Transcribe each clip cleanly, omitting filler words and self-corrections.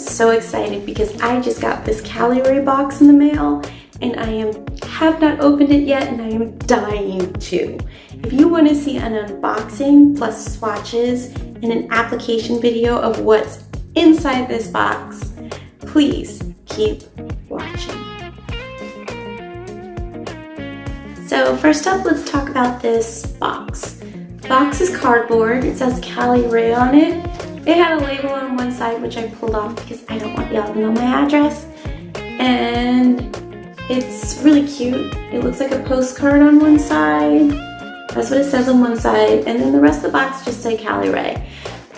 so excited because I just got this Caliray box in the mail and I have not opened it yet and I am dying to. If you want to see an unboxing plus swatches and an application video of what's inside this box, please keep watching. So first up, let's talk about this box. The box is cardboard. It says Caliray on it. It had a label on one side, which I pulled off because I don't want y'all to know my address. And it's really cute. It looks like a postcard on one side. That's what it says on one side. And then the rest of the box just say Caliray.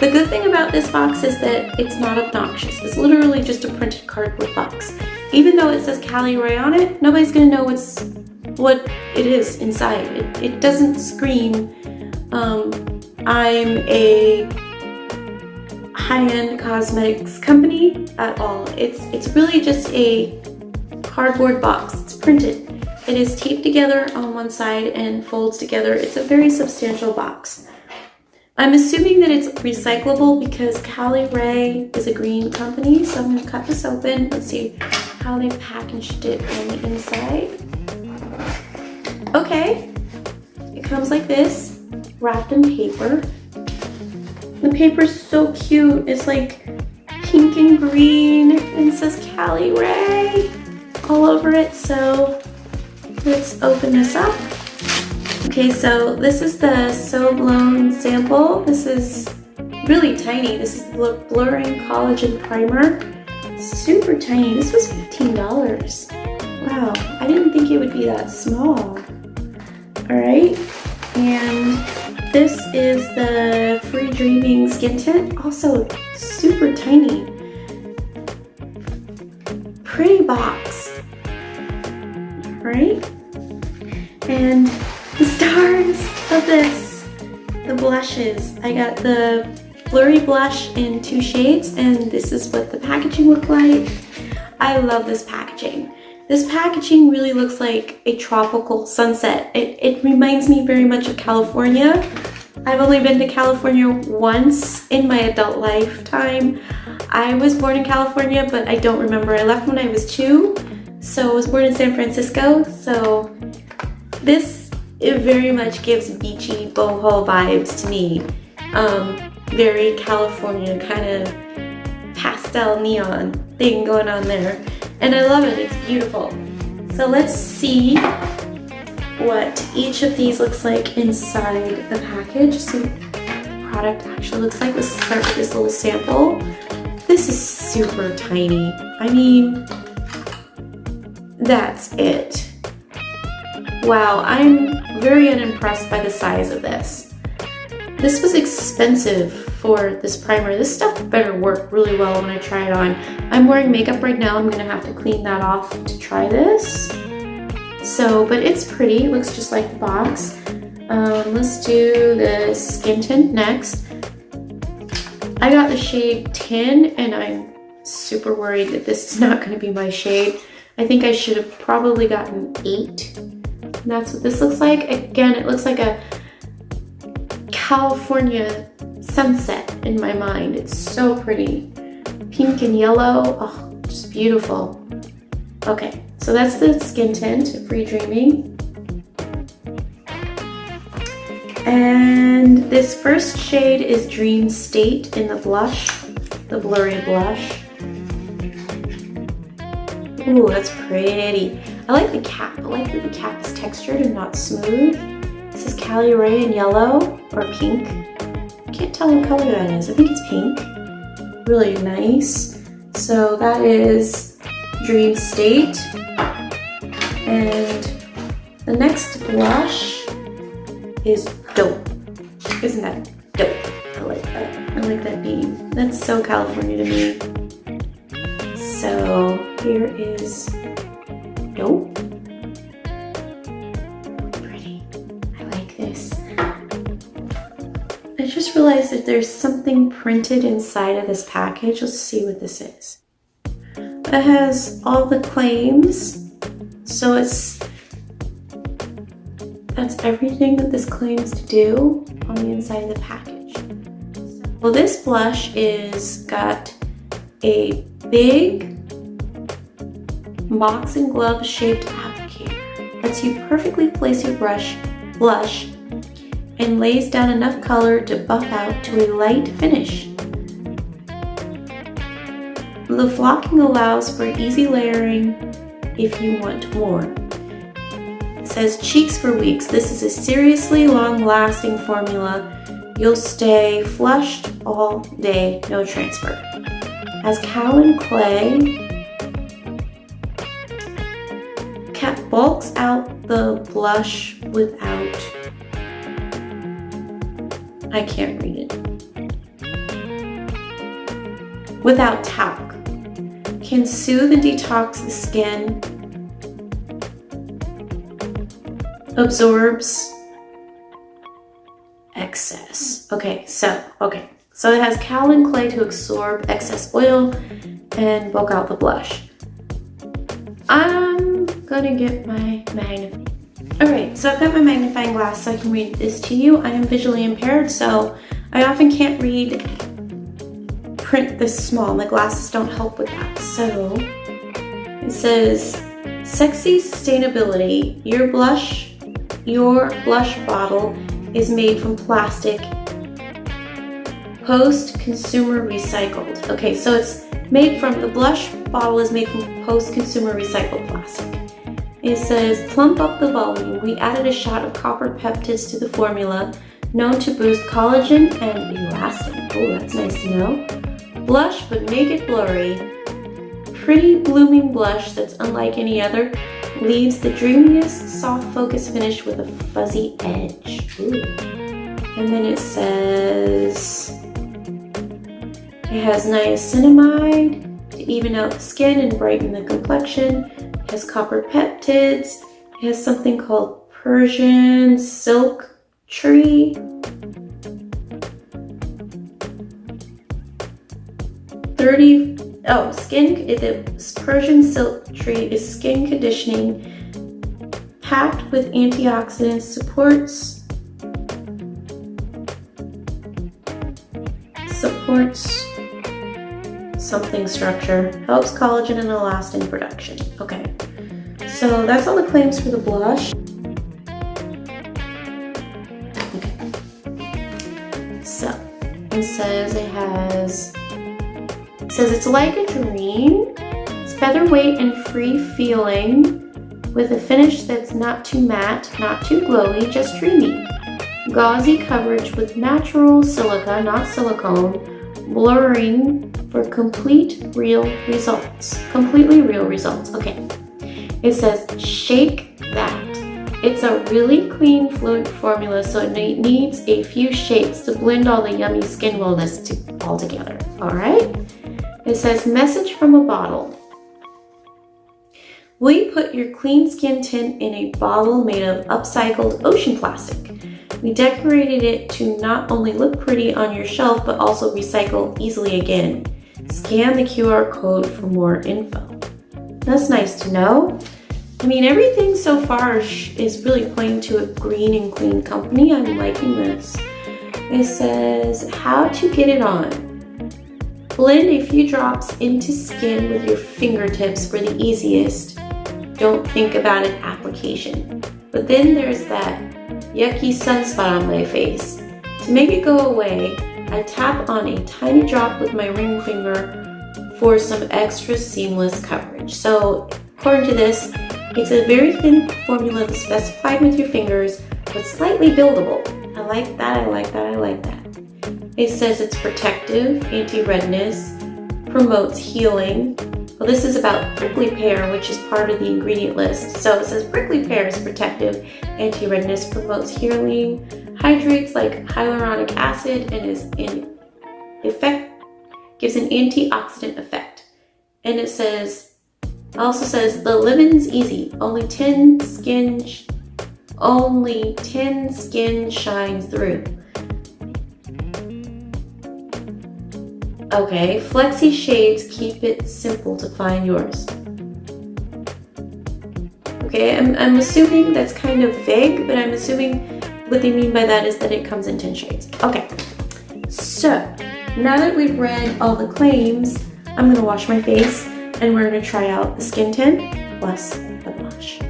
The good thing about this box is that it's not obnoxious. It's literally just a printed cardboard box. Even though it says Caliray on it, nobody's gonna know what it is inside. It doesn't scream, I'm a high-end cosmetics company at all. It's really just a cardboard box. It's printed. It is taped together on one side and folds together. It's a very substantial box. I'm assuming that it's recyclable because Caliray is a green company, so I'm going to cut this open. Let's see how they packaged it on the inside. Okay, it comes like this, wrapped in paper. The paper's so cute. It's like pink and green and it says Caliray all over it. So let's open this up. Okay, so this is the Sublime sample. This is really tiny. This is the Blurring Collagen Primer. Super tiny. This was $15. Wow, I didn't think it would be that small. All right, and this is the Freedreaming Skin Tint. Also super tiny. Pretty box. All right, and the stars of this, the blushes. I got the Blurry Blush in 2 shades, and this is what the packaging looked like. I love this packaging. This packaging really looks like a tropical sunset. It reminds me very much of California. I've only been to California once in my adult lifetime. I was born in California, but I don't remember. I left when I was 2, so I was born in San Francisco. So this, it very much gives beachy boho vibes to me. Very California kind of pastel neon thing going on there. And I love it, it's beautiful. So let's see what each of these looks like inside the package. See what the product actually looks like. Let's start with this little sample. This is super tiny. I mean, that's it. Wow, I'm very unimpressed by the size of this. This was expensive for this primer. This stuff better work really well when I try it on. I'm wearing makeup right now. I'm gonna have to clean that off to try this. So, but it's pretty. It looks just like the box. Let's do the skin tint next. I got the shade 10 and I'm super worried that this is not gonna be my shade. I think I should have probably gotten 8. And that's what this looks like. Again, it looks like a California sunset in my mind. It's so pretty. Pink and yellow, oh, just beautiful. Okay, so that's the skin tint, Freedreaming. And this first shade is Dream State in the blush, the Blurry Blush. Ooh, that's pretty. I like the cap. I like that the cap is textured and not smooth. This is Caliray in yellow or pink. I can't tell what color that is. I think it's pink. Really nice. So that is Dream State. And the next blush is Dope. Isn't that dope? I like that. I like that beam. That's so California to me. So here is Dope. Pretty. I like this. I just realized that there's something printed inside of this package. Let's see what this is. It has all the claims. So that's everything that this claims to do on the inside of the package. Well, this blush is got a big boxing glove shaped applicator. Lets you perfectly place your blush and lays down enough color to buff out to a light finish. The flocking allows for easy layering if you want more. It says cheeks for weeks. This is a seriously long-lasting formula. You'll stay flushed all day, no transfer. Has kaolin clay. Bulks out the blush without, I can't read it. Without talc. Can soothe and detox the skin. Absorbs excess. Okay, so it has kaolin clay to absorb excess oil and bulk out the blush. I'm gonna get my magnifying. Alright, so I've got my magnifying glass so I can read this to you. I am visually impaired, so I often can't read print this small. My glasses don't help with that. So it says, sexy sustainability. Your blush bottle is made from plastic, post-consumer recycled. Okay, so it's made from, the blush bottle is made from post-consumer recycled plastic. It says, plump up the volume. We added a shot of copper peptides to the formula, known to boost collagen and elastin. Oh, that's nice to know. Blush, but make it blurry. Pretty blooming blush that's unlike any other. Leaves the dreamiest soft focus finish with a fuzzy edge. Ooh. And then it says, it has niacinamide to even out the skin and brighten the complexion. It has copper peptides. It has something called Persian silk tree. The Persian silk tree is skin conditioning, packed with antioxidants, supports something structure, helps collagen and elastin production. Okay, so that's all the claims for the blush. Okay, so it says it's like a dream. It's featherweight and free feeling with a finish that's not too matte, not too glowy, just dreamy. Gauzy coverage with natural silica, not silicone, blurring for completely real results. Okay. It says shake that. It's a really clean fluid formula, so it needs a few shakes to blend all the yummy skin wellness all together. All right. It says message from a bottle. We put your clean skin tint in a bottle made of upcycled ocean plastic. We decorated it to not only look pretty on your shelf, but also recycle easily again. Scan the QR code for more info. That's nice to know. I mean, everything so far is really pointing to a green and clean company. I'm liking this. It says how to get it on. Blend a few drops into skin with your fingertips for the easiest. Don't think about an application. But then there's that yucky sunspot on my face. To make it go away, I tap on a tiny drop with my ring finger for some extra seamless coverage. So according to this, it's a very thin formula that's best applied with your fingers, but slightly buildable. I like that. It says it's protective, anti-redness, promotes healing. Well, this is about prickly pear, which is part of the ingredient list. So it says prickly pear is protective, anti-redness, promotes healing, hydrates like hyaluronic acid, and gives an antioxidant effect. And it also says the living's easy. Only 10 skin shines through. Okay, flexi shades keep it simple to find yours. Okay, I'm assuming that's kind of vague, but I'm assuming what they mean by that is that it comes in 10 shades. Okay, so now that we've read all the claims, I'm gonna wash my face and we're gonna try out the skin tint plus the blush.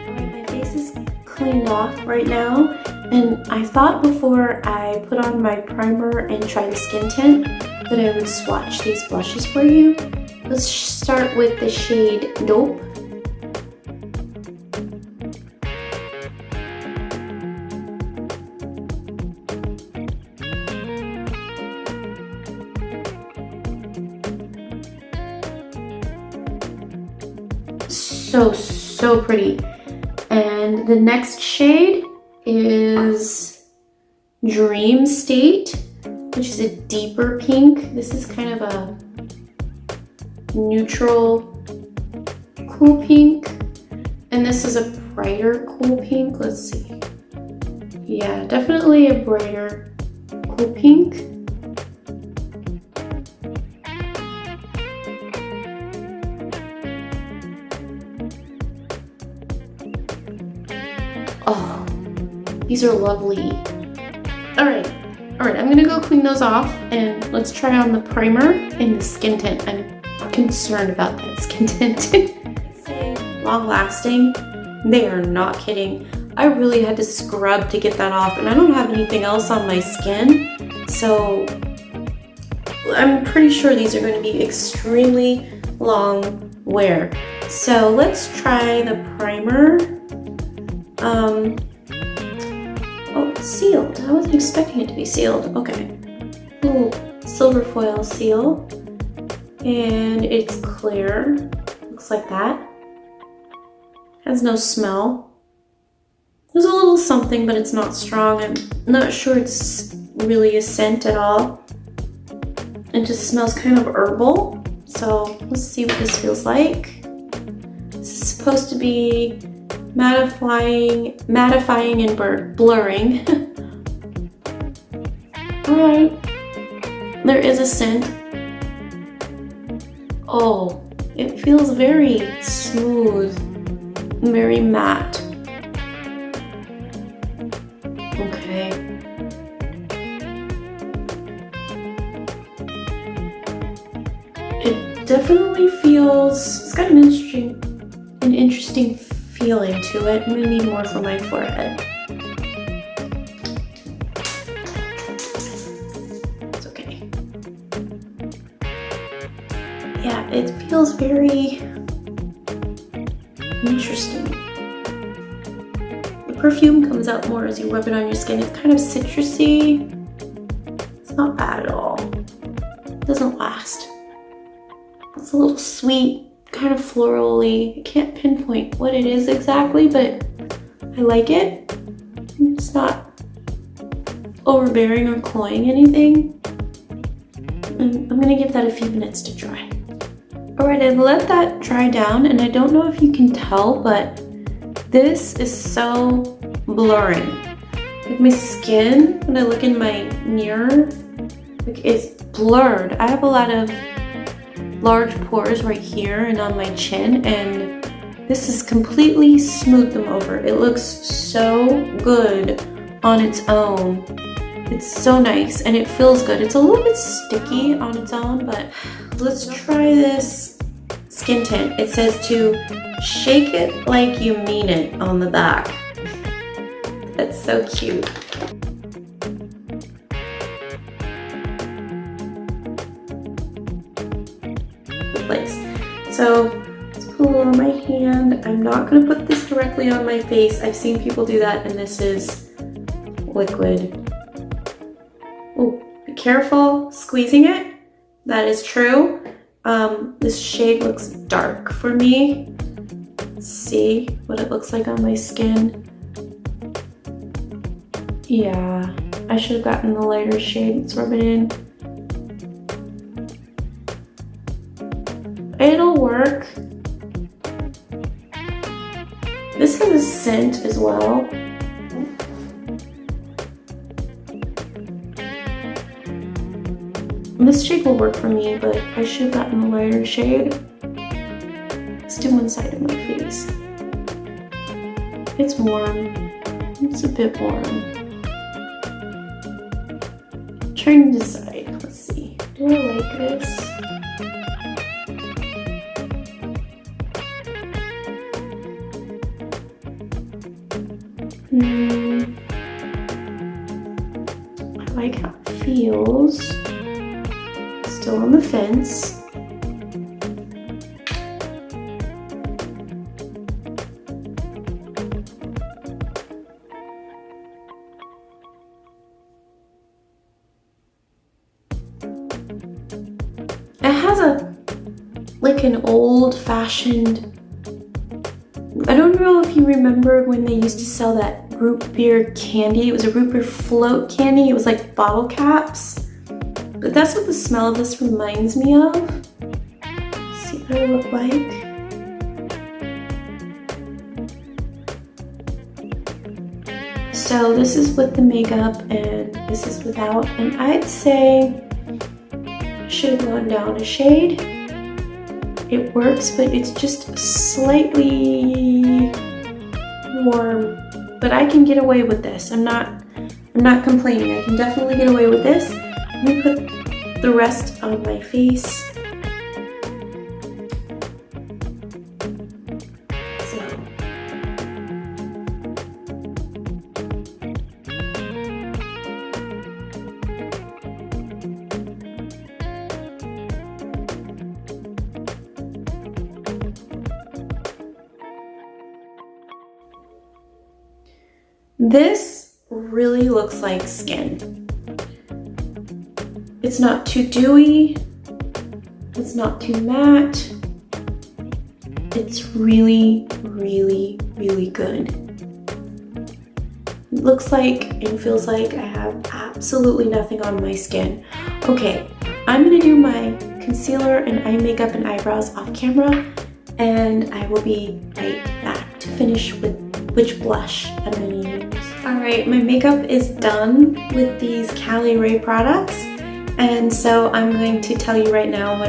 Alright, my face is cleaned off right now, and I thought before I put on my primer and try the skin tint that I would swatch these blushes for you. Let's start with the shade Dope. So pretty. And the next shade is Dream State, which is a deeper pink. This is kind of a neutral cool pink. And this is a brighter cool pink. Let's see. Yeah, definitely a brighter cool pink. Oh, these are lovely. All right, I'm gonna go clean those off and let's try on the primer and the skin tint. I'm concerned about that skin tint. Say long lasting, they are not kidding. I really had to scrub to get that off, and I don't have anything else on my skin, so I'm pretty sure these are gonna be extremely long wear. So let's try the primer. Oh, it's sealed. I wasn't expecting it to be sealed. Okay. Little silver foil seal. And it's clear. Looks like that. Has no smell. There's a little something, but it's not strong. I'm not sure it's really a scent at all. It just smells kind of herbal. So let's see what this feels like. This is supposed to be mattifying and blurring. Alright, there is a scent. Oh, it feels very smooth, very matte. Okay. It definitely feels, it's got an interesting feeling to it. I'm gonna need more for my forehead. It's okay. Yeah, it feels very interesting. The perfume comes out more as you rub it on your skin. It's kind of citrusy. It's not bad at all. It doesn't last. It's a little sweet, kind of florally. I can't pinpoint what it is exactly, but I like it. It's not overbearing or cloying anything. And I'm gonna give that a few minutes to dry. All right, I've let that dry down, and I don't know if you can tell, but this is so blurring. Like my skin, when I look in my mirror, like it's blurred. I have a lot of large pores right here and on my chin, and this has completely smoothed them over. It looks so good on its own. It's so nice and it feels good. It's a little bit sticky on its own, but let's try this skin tint. It says to shake it like you mean it on the back. That's so cute. Place. So let's put a little on my hand. I'm not going to put this directly on my face. I've seen people do that, and this is liquid. Oh, be careful squeezing it. That is true. This shade looks dark for me. Let's see what it looks like on my skin. Yeah, I should have gotten the lighter shade. Let's rub it in. It'll work. This has a scent as well. This shade will work for me, but I should have gotten a lighter shade. Let's do one side of my face. It's warm. It's a bit warm. I'm trying to decide. Let's Do I like this? I like how it feels. Still on the fence. It has like an old-fashioned, I don't know if you remember when they used to sell that root beer candy. It was a root beer float candy. It was like bottle caps. But that's what the smell of this reminds me of. See what I look like. So this is with the makeup and this is without. And I'd say I should have gone down a shade. It works, but it's just slightly warm. But I can get away with this. I'm not complaining. I can definitely get away with this. Let me put the rest on my face. This really looks like skin. It's not too dewy. It's not too matte. It's really, really, really good. It looks like and feels like I have absolutely nothing on my skin. Okay, I'm gonna do my concealer and eye makeup and eyebrows off camera, and I will be right back to finish with which blush I'm gonna use. All right, my makeup is done with these Caliray products, and so I'm going to tell you right now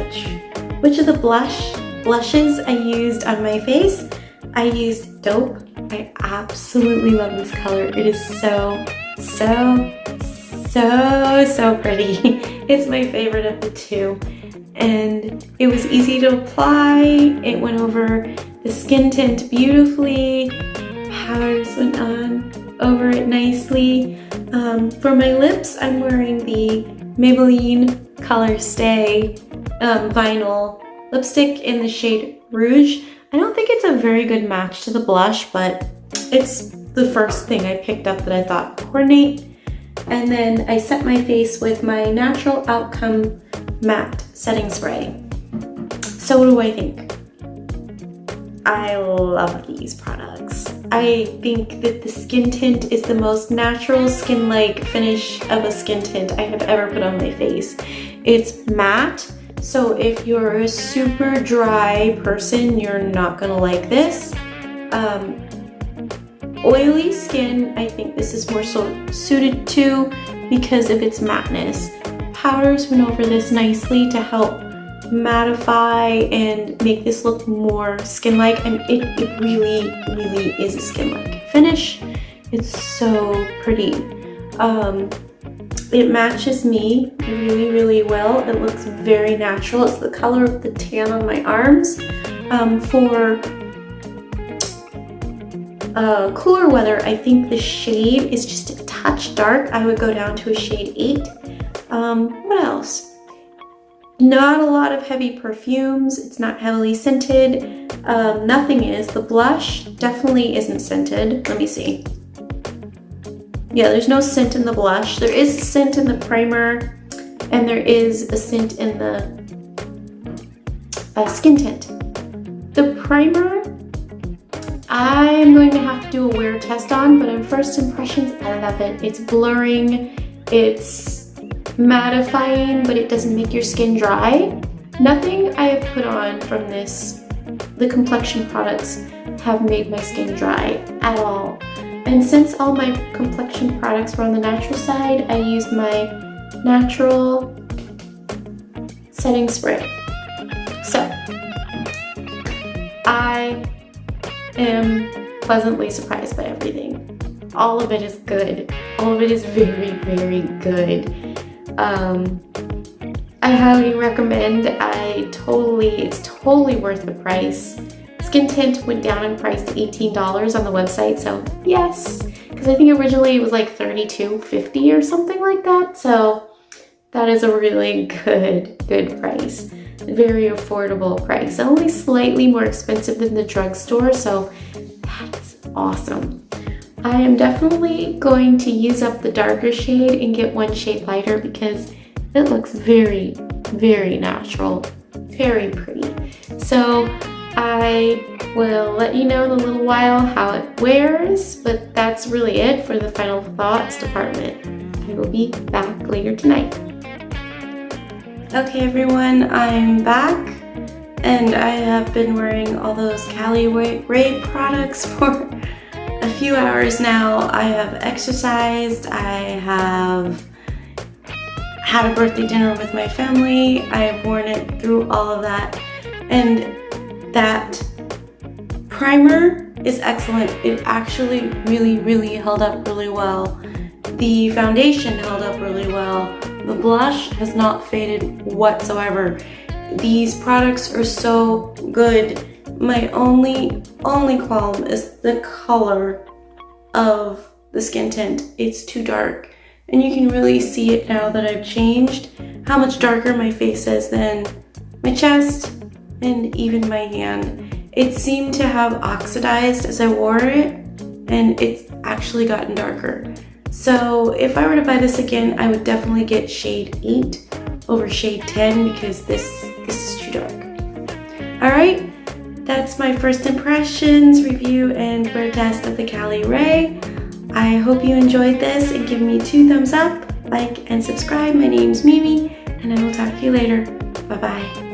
which of the blushes I used on my face. I used Dope. I absolutely love this color. It is so pretty. It's my favorite of the two, and it was easy to apply. It went over the skin tint beautifully. Powders went on over it nicely. For my lips, I'm wearing the Maybelline Color Stay Vinyl lipstick in the shade Rouge. I don't think it's a very good match to the blush, but it's the first thing I picked up that I thought would coordinate. And then I set my face with my Natural Outcome Matte Setting Spray. So what do I think? I love these products. I think that the skin tint is the most natural skin-like finish of a skin tint I have ever put on my face. It's matte, so if you're a super dry person, you're not gonna like this. Oily skin, I think this is more so suited to because of its matteness. Powders went over this nicely to help mattify and make this look more skin-like, and it really is a skin-like finish. It's so pretty. It matches me really well. It looks very natural. It's the color of the tan on my arms. For cooler weather, I think the shade is just a touch dark. I would go down to a shade 8. What else? Not a lot of heavy perfumes. It's not heavily scented. Nothing is. The blush definitely isn't scented. Let me see. Yeah, there's no scent in the blush. There is a scent in the primer, and there is a scent in the skin tint. The primer, I'm going to have to do a wear test on, but on first impressions, I love it. It's blurring. It's mattifying, but it doesn't make your skin dry. Nothing I have put on from the complexion products have made my skin dry at all. And since all my complexion products were on the natural side, I used my natural setting spray. So I am pleasantly surprised by everything. All of it is good. All of it is very good. I highly recommend. It's totally worth the price. Skin Tint went down in price to $18 on the website, so yes, because I think originally it was like $32.50 or something like that, so that is a really good price. Very affordable price. Only slightly more expensive than the drugstore, so that's awesome. I am definitely going to use up the darker shade and get one shade lighter because it looks very natural, very pretty. So I will let you know in a little while how it wears, but that's really it for the final thoughts department. I will be back later tonight. Okay everyone, I'm back and I have been wearing all those Caliray products for a few hours now. I have exercised, I have had a birthday dinner with my family, I have worn it through all of that, and that primer is excellent. It actually really held up really well. The foundation held up really well. The blush has not faded whatsoever. These products are so good. My only qualm is the color of the Skin Tint. It's too dark. And you can really see it now that I've changed, how much darker my face is than my chest and even my hand. It seemed to have oxidized as I wore it, and it's actually gotten darker. So if I were to buy this again, I would definitely get shade 8 over shade 10 because this is too dark. Alright, that's my first impressions, review, and wear test of the Caliray. I hope you enjoyed this and give me 2 thumbs up, like, and subscribe. My name's Mimi, and I will talk to you later. Bye-bye.